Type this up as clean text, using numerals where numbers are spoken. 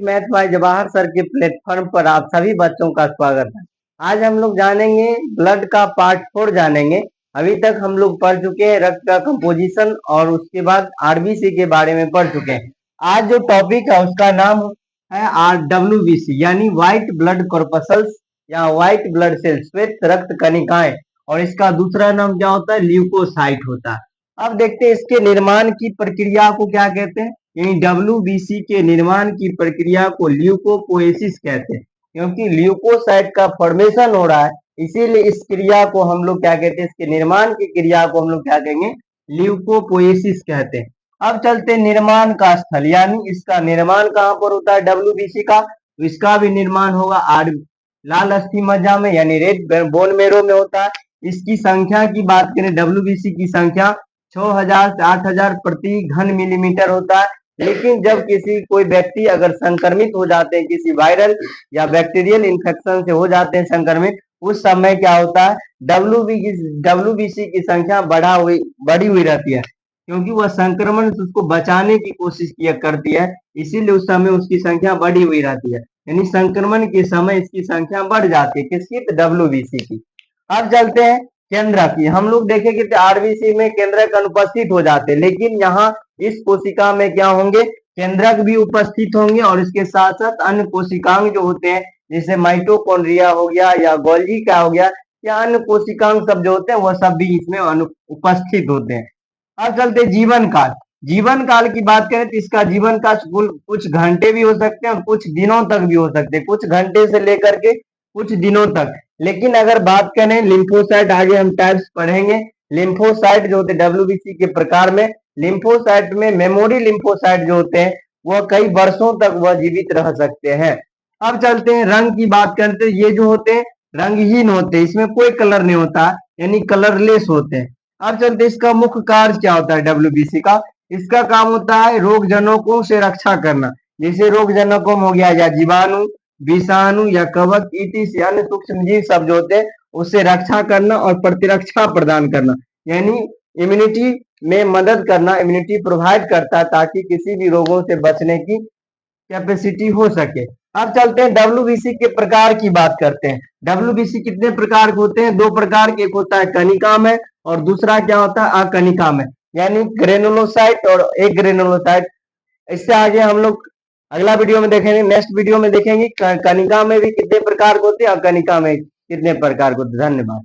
Math bye Jawahar sir के platform पर आप सभी बच्चों का स्वागत है। आज हम लोग जानेंगे ब्लड का पार्ट 4 जानेंगे। अभी तक हम लोग पढ़ चुके हैं रक्त का कंपोजिशन और उसके बाद आरबीसी के बारे में पढ़ चुके हैं। आज जो टॉपिक है उसका नाम है आरडब्ल्यूबीसी यानी व्हाइट ब्लड कॉर्पसल्स या व्हाइट ब्लड सेल्स, श्वेत रक्त कणिकाएं, और इसका दूसरा नाम क्या होता है, ल्यूकोसाइट होता है। अब देखते हैं इसके निर्माण की प्रक्रिया को क्या कहते हैं। यानी डब्ल्यूबीसी के निर्माण की प्रक्रिया को ल्यूकोपोएसिस कहते हैं, क्योंकि ल्यूकोसाइट का फॉर्मेशन हो रहा है, इसीलिए इस क्रिया को हम लोग क्या कहते हैं, इसके निर्माण की क्रिया को हम लोग क्या कहेंगे, ल्यूकोपोएसिस कहते हैं। अब चलते निर्माण का स्थल, यानी इसका निर्माण कहाँ पर होता है डब्ल्यूबीसी का, तो इसका भी निर्माण होगा लाल अस्थि मज्जा में यानी रेड बोन मेरो में होता है। इसकी संख्या की बात करें, डब्ल्यूबीसी की संख्या 6000 से 8000 प्रति घन मिलीमीटर होता है। लेकिन जब कोई व्यक्ति अगर संक्रमित हो जाते हैं, किसी वायरल या बैक्टीरियल इन्फेक्शन से हो जाते हैं संक्रमित, उस समय क्या होता है, डब्ल्यूबीसी की संख्या बढ़ी हुई रहती है, क्योंकि वह संक्रमण से उसको बचाने की कोशिश किया करती है, इसीलिए उस समय उसकी संख्या बढ़ी हुई रहती है। यानी संक्रमण के समय इसकी संख्या बढ़ जाती है, किसकी, तो डब्ल्यूबीसी की। अब चलते हैं केंद्रक की। हम लोग देखेंगे कि आरबीसी में केंद्रक अनुपस्थित हो जाते हैं, लेकिन यहाँ इस कोशिका में क्या होंगे, केंद्रक भी उपस्थित होंगे, और इसके साथ साथ अन्य कोशिकांग जो होते हैं, जैसे माइटोकॉन्ड्रिया हो गया या गोल्गी का हो गया, या अन्य कोशिकांग सब जो होते हैं वह सब भी इसमें उपस्थित होते हैं। अब चलते जीवन काल। जीवन काल की बात करें तो इसका जीवन काल कुछ घंटे भी हो सकते हैं और कुछ दिनों तक भी हो सकते हैं, कुछ घंटे से लेकर के कुछ दिनों तक। लेकिन अगर बात करें लिम्फोसाइट, आगे हम टाइप्स पढ़ेंगे। लिम्फोसाइट जो होते हैं डब्ल्यूबीसी के प्रकार में, लिम्फोसाइट में मेमोरी लिम्फोसाइट जो होते हैं वह कई वर्षों तक वह जीवित रह सकते हैं। अब चलते हैं रंग की बात करते हैं। ये जो होते हैं रंगहीन होते हैं, इसमें कोई कलर नहीं होता, यानी कलरलेस होते हैं। अब चलते इसका मुख्य कार्य क्या होता है डब्ल्यूबीसी का। इसका काम होता है रोग जनकों से रक्षा करना, जैसे रोग जनकों हो गया या जीवाणु, विषाणु या कवक इत्यादि अन्य सूक्ष्म जीव सब जो होते हैं उससे रक्षा करना और प्रतिरक्षा प्रदान करना, यानी इम्यूनिटी में मदद करना, इम्यूनिटी प्रोवाइड करता है ताकि किसी भी रोगों से बचने की कैपेसिटी हो सके। अब चलते हैं डब्ल्यूबीसी के प्रकार की बात करते हैं। डब्ल्यूबीसी कितने प्रकार के होते हैं, दो प्रकार के, एक होता है कनिका में और दूसरा क्या होता है अकनिका में, यानी ग्रेनुलोसाइट और एक ग्रेनुलोसाइट। इससे आगे हम लोग अगला वीडियो में देखेंगे, नेक्स्ट वीडियो में देखेंगे कनिका में भी कितने प्रकार के होते हैं और कनिका में कितने प्रकार के होते हैं। धन्यवाद।